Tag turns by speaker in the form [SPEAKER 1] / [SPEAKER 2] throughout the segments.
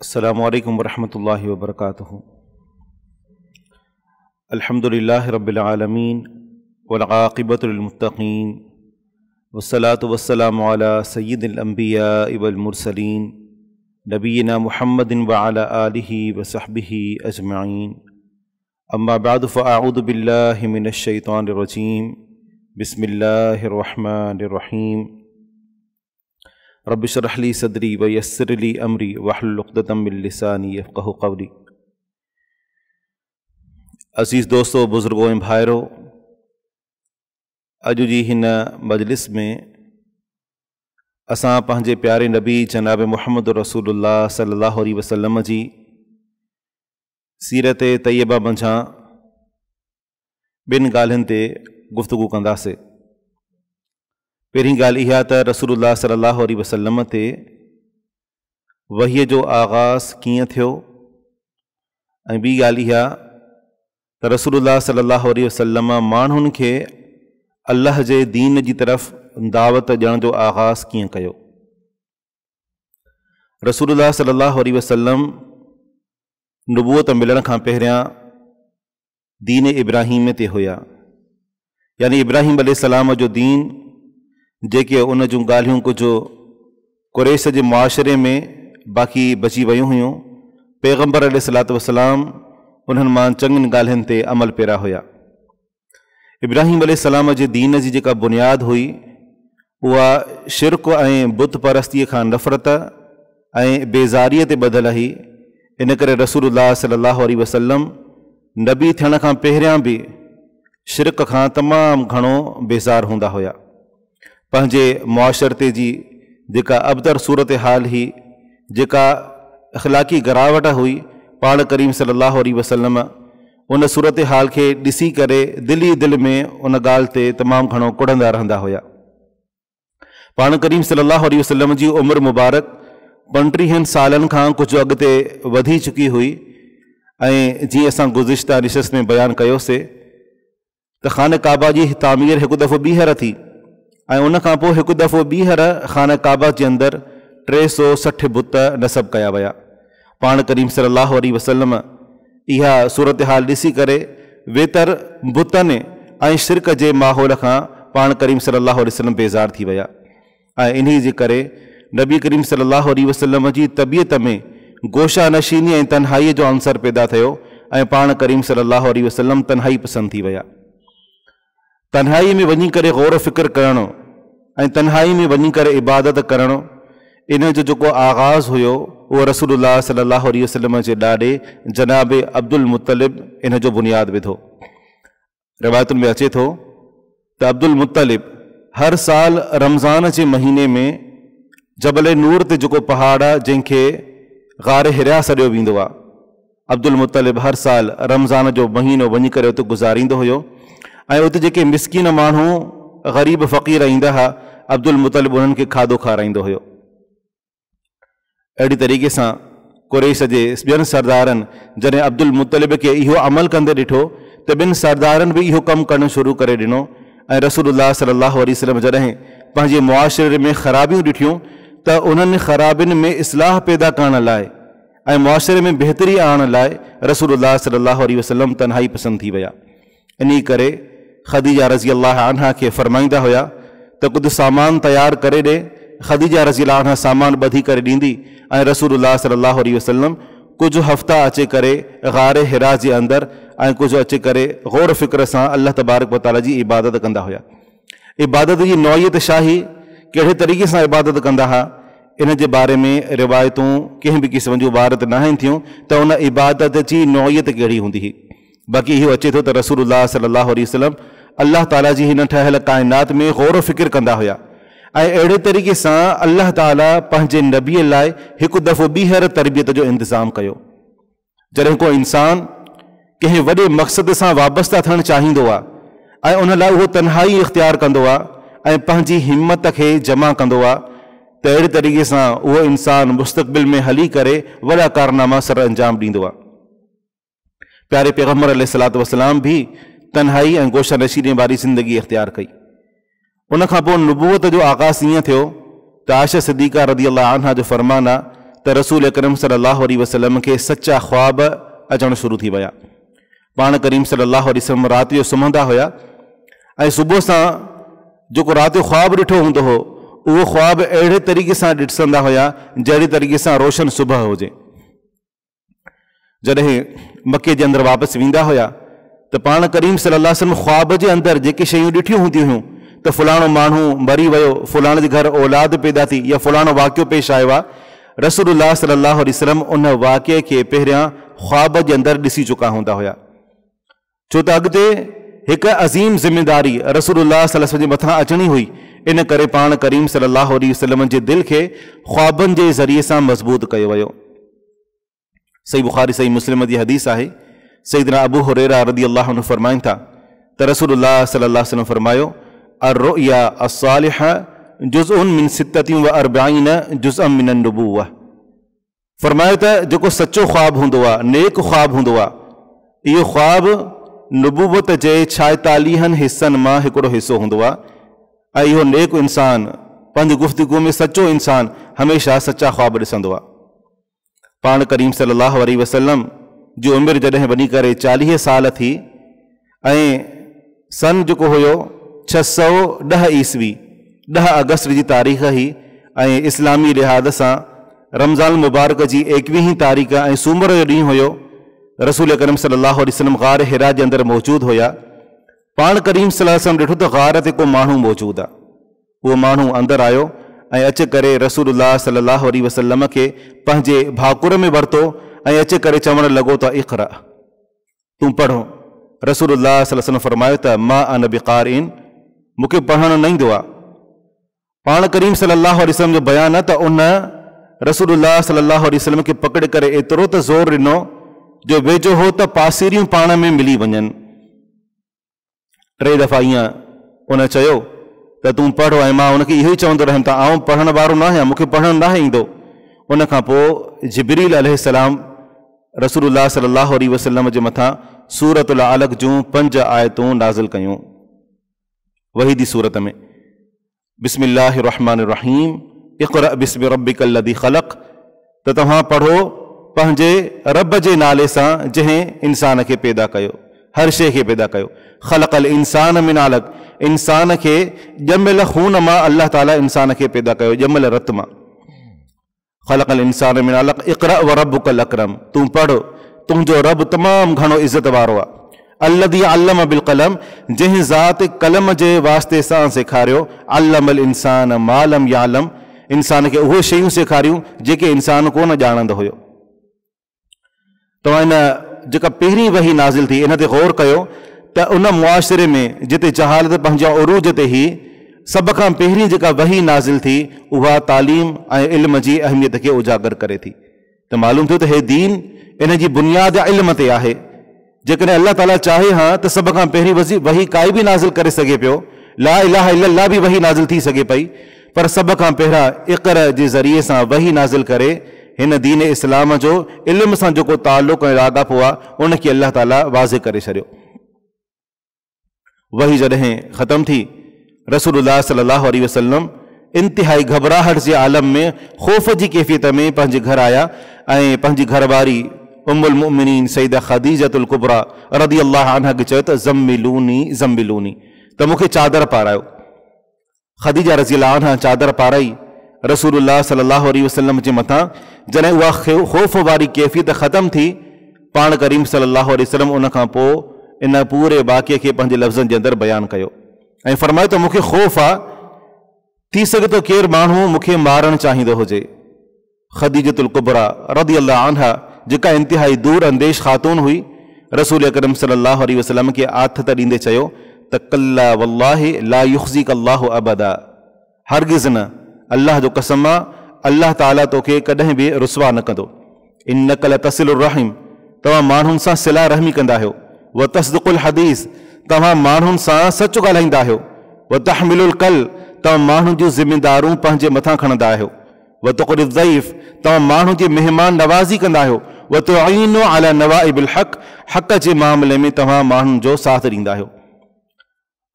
[SPEAKER 1] अस्सलामु अलैकुम वरहमतुल्लाहि वबरकातुहू। अल्हम्दुलिल्लाहि रब्बिल आलमीन वल आक़िबतु लिल मुत्तक़ीन वस्सलातु वस्सलामु अला सय्यिदिल अंबियाइ वल मुरसलीन नबीना मुहम्मदिन व अला आलिहि व सहबिहि अजमईन। अम्मा बअद फ़अऊज़ु बिल्लाहि मिनश शैतानिर रजीम। बिस्मिल्लाहिर रहमानिर रहीम। रब्बि इश्रह ली सदरी व यस्सिर ली अमरी वहलुल उक़दतम मिन लिसानी यफ़क़हू क़ौली। अज़ीज़ दोस्तों, बुज़ुर्गों ऐं भाइरो, अॼु जी हिन मजलिस में असां पंहिंजे प्यारे नबी जनाब मुहम्मद रसूलुल्लाह सल्लल्लाहु अलैहि वसल्लम जी सीरत तय्यबा मंझां ॿिनि ॻाल्हियुनि ते गुफ़्तगू कंदासीं। पहिरीं ॻाल्हि इहा त रसूलुल्लाह सल्लल्लाहु अलैहि वसल्लम ते वहीअ जो आगाज़ कीअं थियो, ऐं ॿी ॻाल्हि इहा त रसूलुल्लाह सल्लल्लाहु अलैहि वसल्लम माण्हुनि खे अल्लाह जे दीन जी तरफ़ दावत ॾियण जो आगाज़ कीअं कयो। रसूलुल्लाह सल्लल्लाहु अलैहि वसल्लम नबूअत मिलण खां पहिरियां दीन इब्राहीम ते हुया, यानी इब्राहीम अलैहिस्सलाम जो दीन, जेके उन जूं ॻाल्हियूं कुझु कुरैश जे मुआशरे में बाक़ी बची वियूं हुयूं, पैगम्बर अलैहिस्सलातु वस्सलाम उन्हनि मां चङियुनि ॻाल्हियुनि ते अमल पैरा हुया। इब्राहीम अलैहिस्सलाम जे दीन जी जेका बुनियाद हुई उहा शिरक ऐं बुत परस्तीअ खां नफ़रत ऐं बेज़ारीअ ते ॿधल हुई। इन करे रसूलुल्लाह सल्लल्लाहु अलैहि वसल्लम नबी थियण खां पहिरियां बि शिरक खां तमामु घणो बेज़ार हूंदा हुया। पंहिंजे मुआशरते जी जेका अबतर सूरत हाल हुई, जेका अख़लाक़ी गिरावट हुई, पाण करीम सल्लल्लाहु अलैहि वसल्लम उन सूरत हाल खे ॾिसी करे दिल ई दिलि में उन ॻाल्हि ते तमामु घणो कुड़ंदा रहंदा हुया। पाण करीम सल्लल्लाहु अलैहि वसल्लम जी उमिरि मुबारक 35 सालनि खां कुझु अॻिते वधी चुकी हुई, ऐं जीअं असां गुज़िश्ता निशस्त में बयानु कयोसीं त ख़ान काबा जी तामीर हिकु दफ़ो ॿीहर थी, ऐं उन खां पोइ हिकु दफ़ो ॿीहर ख़ान काबा जे अंदरि 360 बुत नसब कया विया। पाण करीम सल्लल्लाहु अलैहि वसल्लम इहा सूरत हाल ॾिसी करे वेतर बुतनि ऐं शिरक जे माहौल खां पाण करीम सल्लल्लाहु अलैहि वसल्लम बेज़ार थी विया, ऐं इन्ही जे करे नबी करीम सल्लल्लाहु अलैहि वसल्लम जी तबियत में गोशा नशीनी ऐं तन्हाईअ जो अंसर पैदा थियो, ऐं पाण करीम सल्लल्लाहु अलैहि वसल्लम तन्हाई पसंदि थी विया। तन्हाई में वञी करे गौर फ़िक्र करणु ऐं तन्हाई में वञी करे इबादत करणु, इन जो जेको आगाज़ हुयो उहो रसूलुल्लाह सल्लल्लाहु अलैहि वसल्लम जे ॾाॾे जनाब अब्दुल मुत्तलिब इन जो बुनियाद विधो। रिवायतुनि में अचे थो त अब्दुल मुत्तलिब हर साल रमज़ान जे महीने में जबल नूर ते जेको पहाड़ आहे जंहिंखे ग़ार हिरा सॾियो वेंदो आहे, अब्दुल मुत्तलिब हर साल रमज़ान जो महीनो वञी करे उते गुज़ारींदो हुयो, ऐं उते जेके मिसकीन माण्हू ग़रीब फ़क़ीर ईंदा हुआ, अब्दुल मुत्तलिब उन्हनि खे खाधो खाराईंदो हुयो। अहिड़ी तरीक़े सां कुरैश जे ॿियनि सरदारनि जॾहिं अब्दुल मुत्तलिब खे इहो अमल कंदे ॾिठो त ॿिनि सरदारनि बि इहो कमु करणु शुरू करे ॾिनो, ऐं रसूलुल्लाह सल्लल्लाहु अलैहि वसल्लम जॾहिं पंहिंजे मुआशरे में ख़राबियूं ॾिठियूं त उन्हनि ख़राबियुनि में इस्लाह पैदा करण लाइ ऐं मुआशरे में बहितरी आणण लाइ रसूलुल्लाह सल्लल्लाहु अलैहि वसल्लम तन्हाई पसंदि थी विया। इन करे ख़दीजा रज़ी अल्लाह अन्हा खे फरमाईंदा हुया त कुझु सामान तयारु करे ॾे। ख़दीजा रज़ी अल्लाह अन्हा सामान ॿधी करे ॾींदी, ऐं रसूलुल्लाह सल्लल्लाहु अलैहि वसल्लम कुझु हफ़्ता अचे करे ग़ार हिरा जे अंदरि ऐं कुझु अचे करे गौर फ़िक्र सां अल्लाह तबारक व तआला जी इबादत कंदा हुया। इबादत जी नौइयत शाही कहिड़े तरीक़े सां इबादत कंदा हुआ, इन जे बारे में रिवायतूं कंहिं बि क़िस्म जूं वारत न आहिनि थियूं त उन इबादत जी नौइयत कहिड़ी हूंदी हुई। बाक़ी इहो अचे थो त रसूलुल्लाह सल्लल्लाहु अलैहि वसल्लम अल्लाह ताला जी हिन ठहियल काइनात में गौर फ़िक्र कंदा हुया, ऐं अहिड़े तरीक़े सां अल्लाह ताला पंहिंजे नबीअ लाइ हिकु दफ़ो ॿीहर तरबियत जो इंतज़ाम कयो। जॾहिं को इंसान कंहिं वॾे मक़सद सां वाबस्ता थियणु चाहींदो आहे ऐं उन लाइ उहो तन्हाई इख़्तियार कंदो आहे ऐं पंहिंजी हिम्मत खे जमा कंदो आहे, त अहिड़े तरीक़े सां उहो इंसान मुस्तक़बिल में हली करे वॾा कारनामा सर अंजाम ॾींदो आहे। प्यारे पैगम्बर अलैहिस्सलातु वस्सलाम भी तन्हाई ऐं गोशा नशीनी वारी ज़िंदगी इख़्तियार कई। उन खां पोइ नबूवत जो आगाज़ ईअं थियो त आयशा सिद्दीक़ा रज़ी अल्लाह अन्हा जो फरमान आहे त रसूल अकरम सल्लल्लाहु अलैहि वसल्लम खे सचा ख्वाब अचणु शुरू थी विया। पाण करीम सल्लल्लाहु अलैहि वसल्लम राति जो सुम्हंदा हुया ऐं सुबुह सां जेको राति जो ख्वाब ॾिठो हूंदो हो उहो ख्वाब अहिड़े तरीक़े सां ॾिसंदा हुया जहिड़ी तरीक़े सां रोशन सुबुह हुजे। जॾहिं मके जे अंदरि वापसि वेंदा हुया त पाण करीम सल्लल्लाहु अलैहि वसल्लम ख्वाब जे अंदरि जेके शयूं ॾिठियूं हूंदियूं हुयूं त फलाणो माण्हू मरी वियो, फलाणे जे घर औलाद पैदा थी या फलाणो वाक़ियो पेश आयो आहे, रसूलुल्लाह सल्लल्लाहु अलैहि वसल्लम उन वाक़िए खे पहिरियां ख्वाब जे अंदरि ॾिसी चुका हूंदा हुया। छो त अॻिते हिकु अज़ीम ज़िम्मेदारी रसूलुल्लाह सल्लल्लाहु अलैहि वसल्लम जे मथां अचणी हुई, इन करे पाण करीम सल्लल्लाहु अलैहि वसल्लम जे दिलि खे ख्वाबनि जे ज़रिए सां मज़बूत कयो वियो। सही बुखारी सही मुस्लिम जी हदीस आहे। सैयदना अबू हुरैरा रज़ियल्लाहु अन्हु फरमाइनि था त रसूलुल्लाह सल्लल्लाहु अलैहि वसल्लम फरमायो, अर्रुया अस्सालिहा जुज़उन मिन सित्ततिन व अर्बाइन जुज़अम मिन अन्नुबुव्वह। फरमायो त जेको सचो ख्वाब हूंदो आहे, नेक ख्वाब हूंदो आहे, इहो ख्वाब नुबुवत जे 46 हिस्सनि मां हिकिड़ो हिसो हूंदो आहे ऐं इहो नेक इंसान पंहिंजी गुफ़्तगू में सचो इंसान हमेशह सचा ख्वाब ॾिसंदो आहे। पाण करीम सल्लल्लाहु अलैहि वसल्लम जी उमिरि जॾहिं वञी करे 40 साल थी ऐं सन जेको हुयो 610 ईस्वी 10 अगस्त जी तारीख़ ही ऐं इस्लामी लिहाज़ सां रमज़ान मुबारक जी 21 तारीख़ ऐं सूमर जो ॾींहुं हुयो। रसूल अकरम सल्लल्लाहु अलैहि वसल्लम गार हिरा जे अंदरि मौजूदु हुया। पाण करीम सल्लल्लाहु अलैहि वसल्लम ॾिठो त गार ते को माण्हू मौजूदु आहे। उहो माण्हू अंदरि आयो ऐं अची करे रसूलुल्लाह सल्लल्लाहु अलैहि वसल्लम खे पंहिंजे भाकुर में वरितो ऐं अची करे चवणु लॻो त इक़रा, तूं पढ़ो। रसूलुल्लाह सल्लल्लाहु अलैहि वसल्लम फरमायो त मां अन बिक़ारिन, मूंखे पढ़णु न ईंदो आहे। पाण करीम सल्लल्लाहु अलैहि वसल्लम जो बयानु आहे त उन रसूलुल्लाह सल्लल्लाहु अलैहि वसल्लम खे पकड़े करे एतिरो त ज़ोर ॾिनो जो वेझो हो त पासीरियूं पाण में मिली वञनि। 3 दफ़ा ईअं उन चयो त तूं पढ़ो ऐं मां उनखे इहो ई चवंदो रहियुमि त आउं पढ़ण वारो न आहियां, मूंखे पढ़णु न ईंदो। उन खां पोइ जिब्रील अलैहिस्सलाम रसूलुल्लाह सल्लल्लाहु अलैहि वसल्लम जे मथां सूरतुल अलक़ जूं 5 आयतूं नाज़िल कयूं वही जी सूरत में। बिस्मिल्लाहिर रहमानिर रहीम, इक़रा बिस्मि रब्बिकल लज़ी ख़लक़, त तव्हां पढ़ो पंहिंजे रब जे नाले सां जंहिं इंसान खे पैदा कयो, हर शइ खे पैदा कयो। ख़लक़ल इंसान मिन अलक़, इंसान खे ॼमियल खून मां अल्लाह ताला इंसान खे पैदा कयो, ॼमियल रत मां। ख़लक़ल इंसान मिन अलक़ इक़रा व रब्बुकल अकरम, तूं पढ़, तुंहिंजो रब तमामु घणो इज़त वारो आहे। अल्लज़ी अल्लम बिल क़लम, जंहिं ज़ात कलम जे वास्ते सां सेखारियो। अल्लमल इंसान मा लम यालम, इंसान खे उहे शयूं सेखारियूं जेके इंसान कोन ॼाणंदो हुयो। तव्हां इन जेका पहिरीं वही नाज़िल थी इन ते गौर कयो त उन मुआशिरे में जिते जहालत पंहिंजा उरूज ते ही सभ खां पहिरीं जेका वही नाज़िल थी उहा तालीम ऐं इल्म जी अहमियत खे उजागर करे थी। त मालूम थियो त हे दीन इन जी बुनियाद इल्म ते आहे। जेकॾहिं अल्लाह ताला चाहे हा त सभ खां पहिरीं वही काई बि नाज़िल करे सघे पियो, ला इलाहा इल्लल्लाह बि वही नाज़िल थी सघे पई, पर सभ खां पहिरां इक़रा जे ज़रिए सां वही नाज़िल करे हिन दीन इस्लाम जो इल्म सां जेको ताल्लुक़ ऐं लाॻापो आहे उनखे अल्लाह ताला वाज़े करे छॾियो। वही जॾहिं ख़तम थी, रसूलुल्लाह सल्लल्लाहु अलैहि वसल्लम इंतिहाई घबराहट जे आलम में ख़ौफ़ जी कैफ़ियत में पंहिंजे घर आया ऐं पंहिंजी घरवारी उम्मुल मुमिनीन सैयदा ख़दीजतुल कुबरा रज़ियल्लाहु अन्हा खे चयो त ज़म्मिलूनी ज़म्मिलूनी, त मूंखे चादर पारायो। ख़दीजा रज़ियल्लाहु अन्हा चादर पाराई रसूलुल्लाह सल्लल्लाहु अलैहि वसल्लम जे मथां। जॾहिं उहा ख़ौफ़ वारी कैफ़ियत ख़तम थी, पाण करीम सल्लल्लाहु अलैहि वसल्लम उन खां पोइ इन पूरे वाक़िए खे पंहिंजे लफ़्ज़नि जे अंदरि बयानु कयो ऐं फरमायो त मूंखे ख़ौफ़ आहे, थी सघे थो केरु माण्हू मूंखे मारणु चाहींदो हुजे। ख़दीजतुल कुबरा रज़ियल्लाहु अन्हा जेका इंतिहाई दूर अंदेश ख़ातून हुई, रसूल अकरम सल्लल्लाहु अलैहि वसल्लम खे आथत ॾींदे चयो त कल्ला वल्लाहि ला युख़्ज़ीक अल्लाहु अबदा, हरगिज़ न, अल्लाह जो कसम आहे, अल्लाह ताला तोखे कॾहिं बि रुसवा न कंदो। इन्नक लतसिलुर रहीम, तव्हां माण्हुनि सां सिला रहमी कंदा आहियो। व तस्दिक़ुल हदीस, तव्हां माण्हुनि सां सच ॻाल्हाईंदा आहियो। व तहमिलुल कल, तव्हां माण्हुनि जूं ज़िमेदारूं पंहिंजे मथां खणंदा आहियो। व तुक़रिज़ ज़ईफ़, तव्हां माण्हुनि जी महिमान नवाज़ी कंदा आहियो। व तुईनु अला नवाइबिल हक़, हक़ जे मामले में तव्हां माण्हुनि जो साथ ॾींदा आहियो।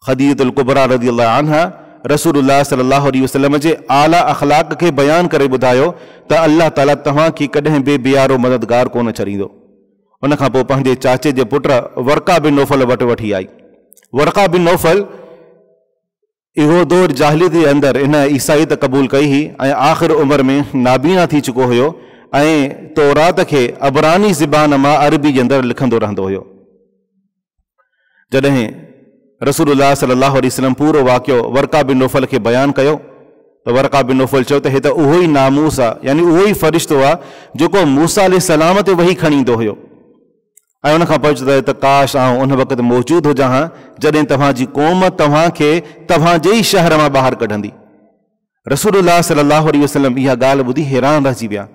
[SPEAKER 1] ख़दीजतुल कुबरा रज़ियल्लाहु अन्हा रसूलुल्लाह सल्लल्लाहु अलैहि वसल्लम जे आला अख़लाक़ खे बयानु करे ॿुधायो त अल्लाह ताला तव्हांखे कॾहिं बि बेयारो मददगार कोन छॾींदो। उन खां पोइ पंहिंजे चाचे जे पुट वर्का बिन नौफल वटि वठी आई। वर्का बिन नौफल इहो दौर जाहिलियत जे अंदरि इन ईसाईत क़बूल कई हुई ऐं आख़िर उमिरि में नाबीना थी चुको हुयो ऐं तौरात खे अबरानी ज़बान मां अरबी जे अंदरि लिखंदो रहंदो हुयो। जॾहिं रसूलुल्लाह सल्लल्लाहु अलैहि वसल्लम पूरो वाक़ियो वर्का बिन नौफल खे बयानु कयो त वर्का बिन नौफल चयो त हे त उहो ई नामूस आहे, यानी उहो ई फ़रिश्तो आहे जेको मूसा अलैहिस्सलाम ते वही खणी ईंदो हुयो। ऐं उन खां पोइ चयो त काश आउं उन वक़्तु मौजूदु हुजां हा जॾहिं तव्हांजी क़ौम तव्हांखे तव्हांजे ई शहर मां ॿाहिरि कढंदी। रसूलुल्लाह सल्लल्लाहु अलैहि वसल्लम इहा ॻाल्हि ॿुधी हैरान रहिजी विया।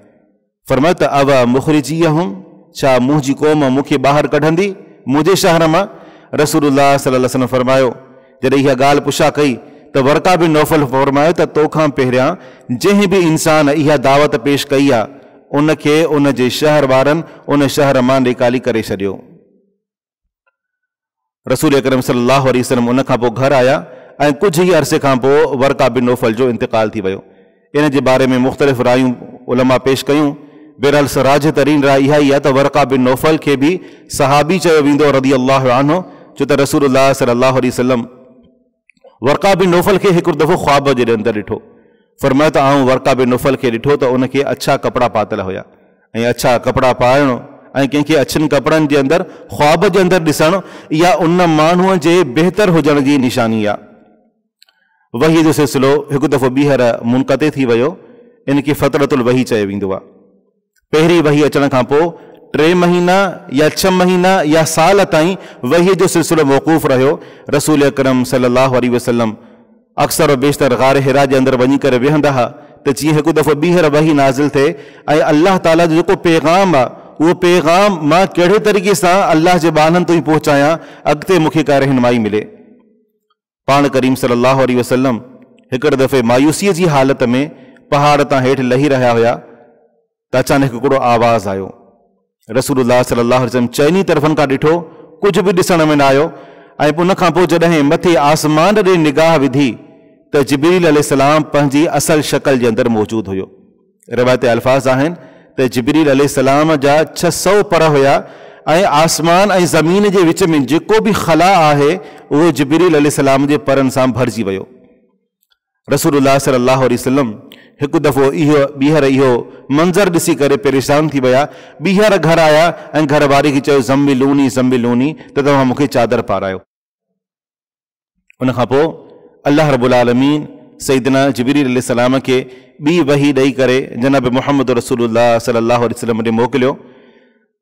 [SPEAKER 1] फरमायो त अव मुख़रिजीहुम, छा मुंहिंजी क़ौम मूंखे ॿाहिरि कढंदी मुंहिंजे शहर मां? रसूलुल्लाह सल्लल्लाहु अलैहि वसल्लम फरमायो, जॾहिं इहा ॻाल्हि पुछा कई त वर्का बिन नौफल फरमायो त तोखां पहिरियां जंहिं बि इंसान इहा दावत पेश कई आहे उनखे उन जे शहर वारनि उन शहर मां निकाली करे छॾियो। रसूल अकरम सल्लल्लाहु अलैहि वसल्लम उन खां पोइ घर आया ऐं कुझु ई अरसे खां पोइ वर्का बिन नौफल जो इंतकाल थी वियो। इन जे बारे में मुख़्तलिफ़ रायूं उलमा पेश कयूं। बहरहाल सराज तरीन राय इहा ई आहे त वर्का बिन नौफल खे बि सहाबी चयो वेंदो रज़ी अल्लाहु अन्हु, छो त रसूलुल्लाह सल्लल्लाहु अलैहि वसल्लम वर्का बिन नौफल खे हिकु दफ़ो ख्वाब जे अंदरि ॾिठो। फरमायो त आउं वर्का बिन नौफल खे ॾिठो त उनखे अछा कपिड़ा पातल हुया ऐं अछा कपिड़ा पाइणु ऐं कंहिंखे अछनि कपिड़नि जे अंदरि ख्वाब जे अंदरि ॾिसणु इहा उन माण्हूअ जे बहितर हुजण जी निशानी आहे। वही जो सिलसिलो हिकु दफ़ो ॿीहर मुनक़ते थी वियो। इनखे फ़तरतुल वही चयो वेंदो आहे। पहिरीं वही अचण खां पोइ 3 महीना या 6 महीना या साल ताईं वही जो सिलसिलो मौक़ूफ़ रहियो। रसूल अकरम सल्लल्लाहु अलैहि वसल्लम अक्सर बेशतर गार हिरा जे अंदरि वञी करे वेहंदा हुआ त जीअं हिकु दफ़ो ॿीहर वही नाज़िल थिए ऐं अल्लाह ताला जो जेको पैगाम आहे उहो पैगाम मां कहिड़े तरीक़े सां अल्लाह जे ॿाननि ताईं पहुचायां, अॻिते मूंखे का रहनुमाई मिले। पाण करीम सल्लल्लाहु अलैहि वसल्लम हिकिड़े दफ़े मायूसीअ जी हालत में पहाड़ तां हेठि लही रहिया हुया त अचानक हिकिड़ो आवाज़ आयो। रसूलुल्लाह सल्लल्लाहु अलैहि वसल्लम चइनी तरफ़नि खां ॾिठो, कुझु बि ॾिसण में न आयो। ऐं उन खां पोइ जॾहिं मथे आसमान ॾे निगाह विधी त जिब्रील अलैहिस्सलाम पंहिंजी असल शक्ल जे अंदरि मौजूदु हुयो। रिवायत अल्फाज़ आहिनि त जिब्रील अलैहिस्सलाम जा 600 पर हुया ऐं आसमान ऐं ज़मीन जे विच में जेको बि ख़ला आहे उहो जिब्रील अलैहिस्सलाम जे परनि सां भरिजी वियो। रसूलुल्लाह सल्लल्लाहु अलैहि वसल्लम हिकु दफ़ो ॿीहर इहो मंज़र ॾिसी करे परेशान थी विया। ॿीहर घर आया ऐं घर वारी खे चयो ज़म्मिलूनी ज़म्मिलूनी, त तव्हां मूंखे चादर पारायो। उन खां पोइ अल्लाह रब्बुल आलमीन सैयदना जिब्रील अलैहिस्सलाम खे ॿी वही ॾेई करे जनाब मुहम्मद रसूलुल्लाह सल्लल्लाहु अलैहि वसल्लम ॾे मोकिलियो।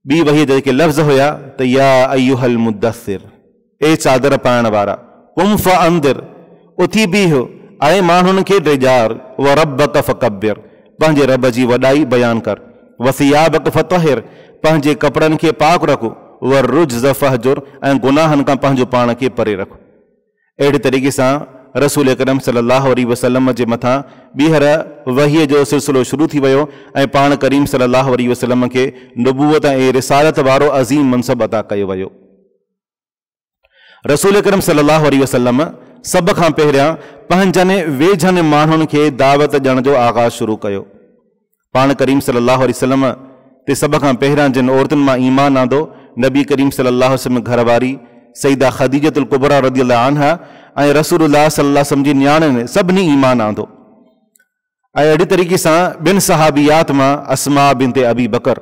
[SPEAKER 1] ॿी वही जा जेके लफ़्ज़ हुया त या अय्युहल मुद्दसिर, ए चादर पाइण वारा, कुम फअंदिर, उथी बीह ऐं माण्हुनि खे ॾेजार, व रब्बक फकब्बिर, पंहिंजे रब जी वॾाई बयानु कर, वसियाबक फतहिर, पंहिंजे कपिड़नि खे पाक रख, व रुज्ज़ फहजुर, ऐं गुनाहनि खां पंहिंजो पाण खे परे रख। अहिड़े तरीक़े सां रसूल अकरम सल्लल्लाहु अलैहि वसल्लम जे मथां ॿीहर वहीअ जो सिलसिलो शुरू थी वियो ऐं पाण करीम सल्लल्लाहु अलैहि वसल्लम खे नबूवत ऐं रिसालत वारो अज़ीम मनसब अता कयो वियो। रसूल अकरम सल्लल्लाहु अलैहि वसल्लम सभ खां पहिरियां पंहिंजनि वेझनि माण्हुनि खे दावत ॾियण जो आगाज़ शुरू कयो। पाण करीम सल्लल्लाहु अलैहि वसल्लम ते सभ खां पहिरियां जिन औरतुनि मां ईमान आंदो, नबी करीम सल्लल्लाहु अलैहि वसल्लम घरवारी सईदा ख़दीजतुल कुबरा रज़ियल्लाहु अन्हा ऐं रसूलुल्लाह सल्लल्लाहु अलैहि वसल्लम जी न्याणियुनि सभिनी ईमान आंदो। ऐं अहिड़े तरीक़े सां ॿिनि सहाबियात मां अस्मा बिनते अबी बकर,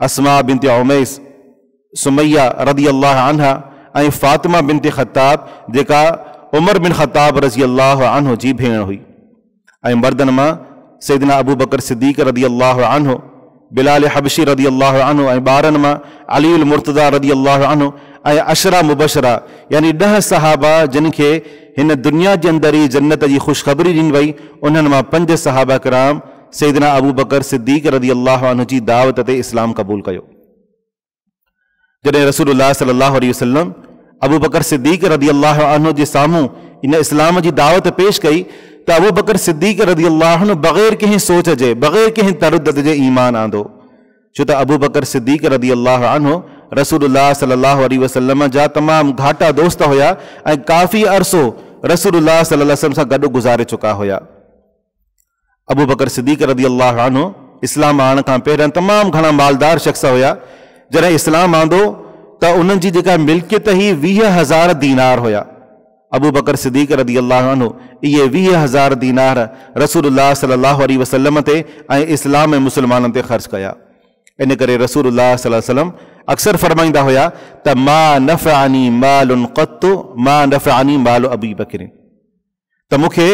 [SPEAKER 1] अस्मा बिनते उमैस, सुमैया रज़ियल्लाहु अन्हा ऐं फातिमा बिनते ख़त्ताब जेका उमर बिन ख़त्ताब रज़ियल्लाहु अन्हु जी भेण हुई। ऐं मर्दनि मां सैयदना अबू बकर सिद्दीक़ रज़ियल्लाहु अन्हु, बिलाल हबशी रज़ियल्लाहु अन्हु ऐं ॿारनि मां अलीउल मुर्तज़ा रज़ियल्लाहु अन्हु ऐं अशरा मुबशरा यानी 10 सहाबा जिन खे हिन दुनिया जे अंदरि ई जन्नत जी ख़ुशख़बरी ॾिनी वई, उन्हनि मां 5 सहाबा किराम सैयदना अबू बकर सिद्दीक़ रज़ियल्लाहु अन्हु जी दावत ते इस्लाम क़बूल कयो। जॾहिं रसूलुल्लाह सल्लल्लाहु अलैहि वसल्लम अबू बकर सिद्दीक़ रज़ियल्लाहु अन्हु जे साम्हूं इन इस्लाम जी दावत पेश कई त अबू बकर सिद्दीक़ रज़ियल्लाहु अन्हु बग़ैर कंहिं सोच जे, बग़ैर कंहिं तरदद जे ईमान आंदो, छो त अबू बकर सिद्दीक़ रज़ियल्लाहु अन्हु रसूलुल्लाह सल्लल्लाहु अलैहि वसल्लम जा तमामु घाटा दोस्त हुया ऐं काफ़ी अरसो रसूलुल्लाह सल्लल्लाहु अलैहि वसल्लम सां गॾु गुज़ारे चुका हुया। अबू बकर सिद्दीक़ रज़ियल्लाहु अन्हु इस्लाम आणण खां पहिरियां तमामु घणा मालदार शख़्स हुया। जॾहिं इस्लाम आंदो त उन्हनि जी जेका मिल्कियत ही 20,000 दीनार हुया। अबू बकर सिद्दीक़ रज़ियल्लाहु अन्हु इहे 20,000 दीनार रसूलुल्लाह सल्लल्लाहु अलैहि वसल्लम ते ऐं इस्लाम ऐं मुस्लमाननि ते ख़र्च कया। इन करे रसूलुल्लाह सल्लल्लाहु अलैहि वसल्लम अक्सर फरमाईंदा हुया त मा नफ़अनी मालुन क़त्तु मा नफ़अनी मालु अबी बकर, त मूंखे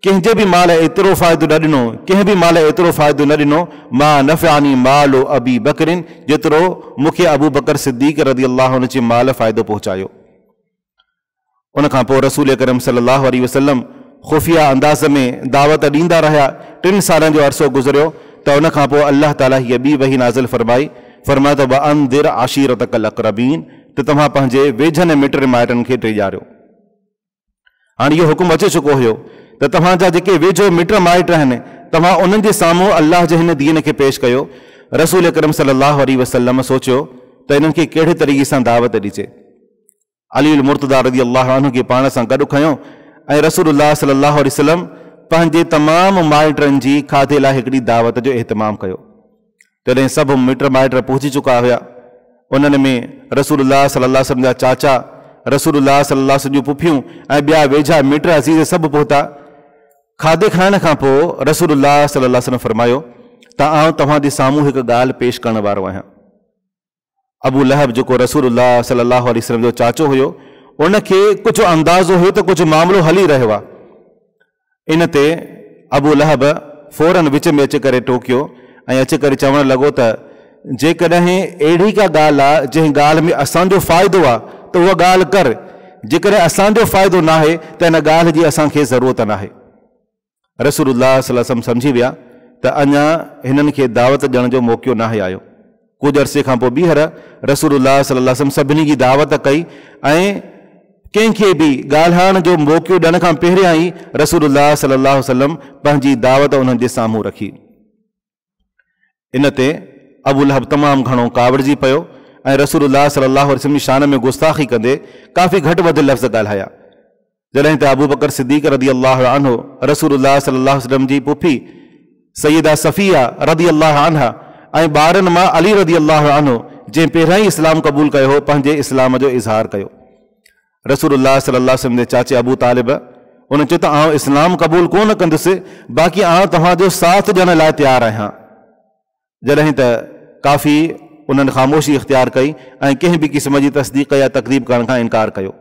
[SPEAKER 1] कंहिंजे बि माल एतिरो फ़ाइदो न ॾिनो, कंहिं बि माल एतिरो फ़ाइदो न ॾिनो मा नफ़अनी मालु अबी बकरिन, जेतिरो मूंखे अबू बकर सिद्दीक़ रज़ियल्लाहु अन्हु जे माल फ़ाइदो पहुचायो। उन खां पोइ रसूल करीम सल्लल्लाहु अलैहि वसल्लम ख़ुफ़िया अंदाज़ में दावत ॾींदा रहिया। 3 सालनि जो अरसो गुज़रियो त उन खां पोइ अल्लाह ताला हीअ ॿी वही नाज़िल फरमाई त वअंदिर आशीरतकल अक़रबीन, त तव्हां पंहिंजे वेझनि मिट माइटनि खे टीजारियो। हाणे इहो हुकुम अची चुको हुयो त तव्हांजा जेके वेझो मिट माइट आहिनि तव्हां उन्हनि जे साम्हूं अल्लाह जे हिन दीन खे पेश कयो। रसूल करीम सल्लल्लाहु अलैहि वसल्लम सोचियो त इन्हनि खे कहिड़े तरीक़े सां दावत ॾिजे। अली मुर्तज़ा रज़ियल्लाहु अन्हु खे पाण सां गॾु खयो ऐं रसूलुल्लाह सल्लल्लाहु अलैहि वसल्लम पंहिंजे तमामु माइटनि जी खाधे लाइ हिकिड़ी दावत जो इहतमाम कयो। तॾहिं सभु मिट माइट पहुची चुका हुया। उन्हनि में रसूलुल्लाह सल्लल्लाहु अलैहि वसल्लम जा चाचा, रसूलुल्लाह सल्लल्लाहु अलैहि वसल्लम जूं पुफियूं ऐं ॿिया वेझा मिट अज़ीज़ सभु पहुता। खाधे खाइण खां पोइ रसूलुल्लाह सल्लल्लाहु अलैहि वसल्लम फरमायो त आउं तव्हांजे साम्हूं हिकु ॻाल्हि पेश करण वारो आहियां। अबू लहब जेको रसूलुल्लाह सल्लल्लाहु अलैहि वसल्लम जो चाचो हुयो, उनखे कुझु अंदाज़ो हुयो त कुझु मामिलो हली रहियो आहे। इन ते अबू लहब फौरन विच में अची करे टोकियो ऐं अची करे चवणु लॻो त जेकॾहिं अहिड़ी का ॻाल्हि आहे जंहिं ॻाल्हि में असांजो फ़ाइदो आहे त उहा ॻाल्हि कर, जेकॾहिं असांजो फ़ाइदो न आहे त इन ॻाल्हि जी असांखे ज़रूरत न आहे। रसूलुल्लाह सल्लल्लाहु अलैहि वसल्लम सम्झी विया त अञा हिननि खे दावत ॾियण जो मौक़ो न आयो। कुझु अरसे खां पोइ ॿीहर रसूलुल्लाह सल्लल्लाहु अलैहि वसल्लम सभिनी जी दावत कई ऐं कंहिंखे बि ॻाल्हाइण जो मौक़ो ॾियण खां पहिरियां ई रसूलुल्लाह सल्लल्लाहु अलैहि वसल्लम पंहिंजी दावत उन्हनि जे साम्हूं रखी। इन ते अबू लहब तमामु घणो कावड़जी पियो ऐं रसूलुल्लाह सल्लल्लाहु अलैहि वसल्लम जी शान में गुस्ताखी कंदे काफ़ी घटि वधि लफ़्ज़ ॻाल्हाया। जॾहिं त अबू बकर सिद्दीक़ रज़ियल्लाहु अन्हु रसूलुल्लाह सल्लल्लाहु अलैहि वसल्लम जी पुफी सैयदा सफ़िया रज़ियल्लाहु अन्हा ऐं ॿारनि मां अली रज़ियल्लाहु अन्हु जंहिं पहिरियां ई इस्लाम क़बूल कयो हो, पंहिंजे इस्लाम जो इज़हार कयो। रसूलुल्लाह सल्लल्लाहु अलैहि वसल्लम जे चाचे अबू तालिब उन चयो त आउं इस्लाम क़बूल कोन कंदुसि, बाक़ी आउं तव्हांजो साथ ॾियण लाइ तयारु आहियां। जॾहिं त काफ़ी उन्हनि ख़ामोशी इख़्तियार कई ऐं कंहिं बि क़िस्म जी तस्दीक़ या तकदीब करण खां इनकार कयो।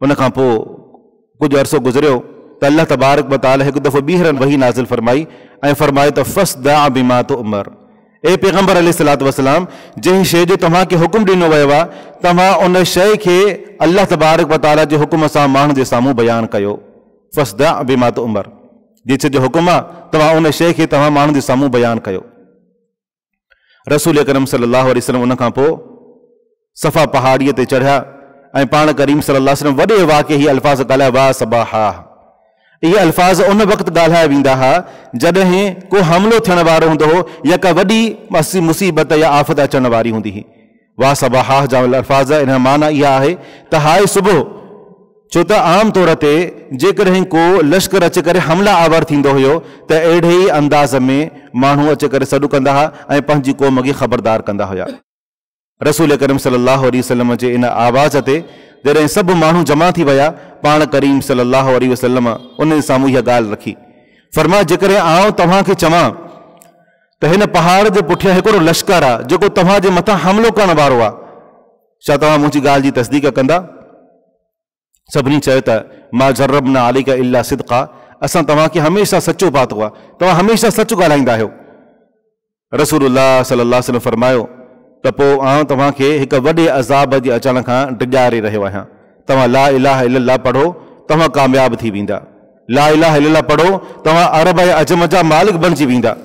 [SPEAKER 1] उन खां पोइ कुझु अरसो गुज़रियो त अल्लाह तबारक व तआला हिकु दफ़ो ॿीहर वही नाज़िल फरमाई ऐं फरमायो त फ़स्दा बिमा तुअमर, ए पैगंबर अलैहिस्सलातु वस्सलाम, जंहिं शइ जो तव्हांखे हुकुम ॾिनो वियो आहे तव्हां उन शइ खे अल्लाह तबारक व तआला जे हुकुम सां माण्हुनि जे साम्हूं बयानु कयो। फ़स्दा बिमा तुअमर, जिस जो हुकुम आहे तव्हां उन शइ खे तव्हां माण्हुनि जे साम्हूं बयानु कयो। रसूल करीम सल्लल्लाहु अलैहि वसल्लम उन खां पोइ सफ़ा पहाड़ीअ ते चढ़िया ऐं पाण करीम सल्लल्लाहु अलैहि वसल्लम वॾे वाक़े हीअ अल्फाज़ ॻाल्हाया, वाह सबाहा। इहे अल्फाज़ उन वक़्तु ॻाल्हाया वेंदा हुआ जॾहिं को हमिलो थियण वारो हूंदो हो या का वॾी मुसीबत या आफ़त अचण वारी हूंदी हुई। वाह सबाहा जा अल्फाज़ इन माना इहा आहे त हाय सुबुह, छो त आम तौर ते जेकॾहिं को लश्कर अची करे हमला आवर थींदो हुयो त अहिड़े ई अंदाज़ में माण्हू अची करे सॾु कंदा हुआ ऐं पंहिंजी क़ौम खे ख़बरदार कंदा हुया। रसूल करीम सल्लल्लाहु अलैहि वसल्लम जे इन आवाज़ ते जॾहिं सभु माण्हू जमा थी विया, पाण करीम सल्लल्लाहु अलैहि वसल्लम उन साम्हूं इहा ॻाल्हि रखी। फरमाया, जेकॾहिं आउं तव्हांखे चवां त हिन पहाड़ जे पुठियां हिकिड़ो लश्कर आहे जेको तव्हांजे मथां हमिलो करण वारो आहे, छा तव्हां मुंहिंजी ॻाल्हि जी तस्दीक कंदा? सभिनी चयो त मा जर्रबना अलैका इल्ला सिद्क़ा, असां तव्हांखे हमेशह सचो पातो आहे, तव्हां हमेशह सच ॻाल्हाईंदा आहियो। रसूलुल्लाह सल्लल्लाहु अलैहि वसल्लम फरमायो त पोइ आउं तव्हांखे हिकु वॾे अज़ाब जे अचण खां डिॼारे रहियो आहियां। तव्हां ला इलाहा इल्लल्लाह पढ़ो, तव्हां कामयाब थी वेंदा। ला इलाहा इल्लल्लाह पढ़ो, तव्हां अरब ऐं अजम जा मालिक बणिजी वेंदा।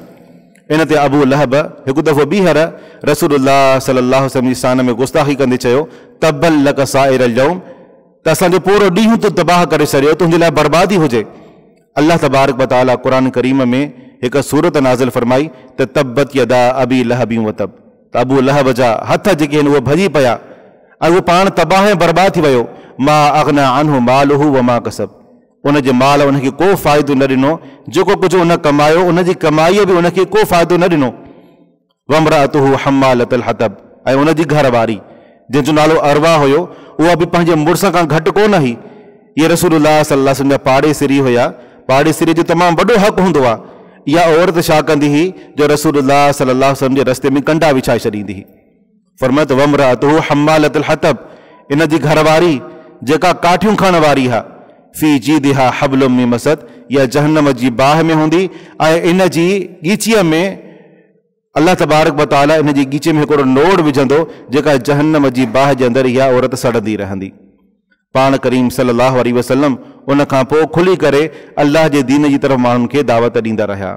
[SPEAKER 1] इन ते अबू लहब हिकु दफ़ो ॿीहर रसूलुल्लाह सल्लल्लाहु अलैहि वसल्लम जी शान में गुस्ताखी कंदे चयो, तब्बल लक साइरल यौम, त असांजो पूरो ॾींहुं तूं तबाह करे छॾियो, तुंहिंजे लाइ बर्बादी हुजे। अल्लाह तबारक व तआला क़ुरान करीम में हिकु सूरत नाज़िल फरमाई त तब्बत यदा अबी लहबी व तब, त अबू लहब जा हथ जेके आहिनि उहे भॼी पिया ऐं उहो पाण तबाह ऐं बर्बाद थी वियो। मा अगना अनहु मालुहु व मा कसब, उनजे माल उनखे को फ़ाइदो न ॾिनो, जेको कुझु उन कमायो उनजी कमाईअ बि उनखे को फ़ाइदो न ॾिनो। वमराअतुहु हम्मालतल हतब, ऐं उनजी घरवारी जंहिंजो नालो अरवा हुयो, उहा बि पंहिंजे मुड़ुस खां घटि कोन हुई। इहे रसूलुल्लाह सल्लल्लाहु अलैहि वसल्लम जा पाड़ेसिरी हुया। पाड़ेसिरी जो तमामु वॾो हक़ु हूंदो आहे। इहा औरत छा कंदी हुई जो रसूलुल्लाह सल्लल्लाहु अलैहि वसल्लम जे रस्ते में कंडा विछाए छॾींदी हुई। फरमायो त वमराअतुहु हम्मालतल हतब, इन जी घरवारी जेका काठियूं खणण वारी आहे, फी जीदिहा हबलुम मिन मसद, इहा जहन्नम जी बाहि में हूंदी ऐं इन जी ॻीचीअ में अल्लाह तबारक व तआला इन जी ॻीचे में हिकिड़ो नोड़ विझंदो, जेका जहन्नम जी बाहि जे अंदरि इहा औरत सड़ंदी रहंदी। पाण करीम सल्लल्लाहु अलैहि वसल्लम उन खां पोइ खुली करे अल्लाह जे दीन जी तरफ़ माण्हुनि खे दावत ॾींदा रहिया।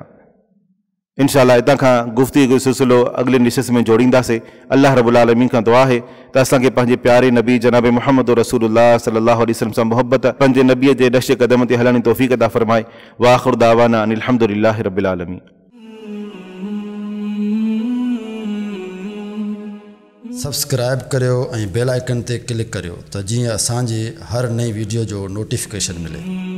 [SPEAKER 1] इंशाअल्लाह हितां खां गुफ़्तगू जो सिलसिलो अॻिले निशस्त में जोड़ींदासीं। अल्लाह रब्बुल आलमीन खां दुआ आहे त असांखे पंहिंजे प्यारे नबी जनाब मुहम्मद रसूलुल्लाह सल्लल्लाहु अलैहि वसल्लम सां मोहब्बत, पंहिंजे नबीअ जे नक्श क़दम ते हलण जी तौफ़ीक़ अता फ़रमाए। व आख़िरु दावाना अनिल हम्दुलिल्लाहि रब्बिल आलमीन।
[SPEAKER 2] सब्सक्राइब करियो ऐं बेल आइकन ते क्लिक करियो त जीअं असांजी हर नई वीडियो जो नोटिफिकेशन मिले।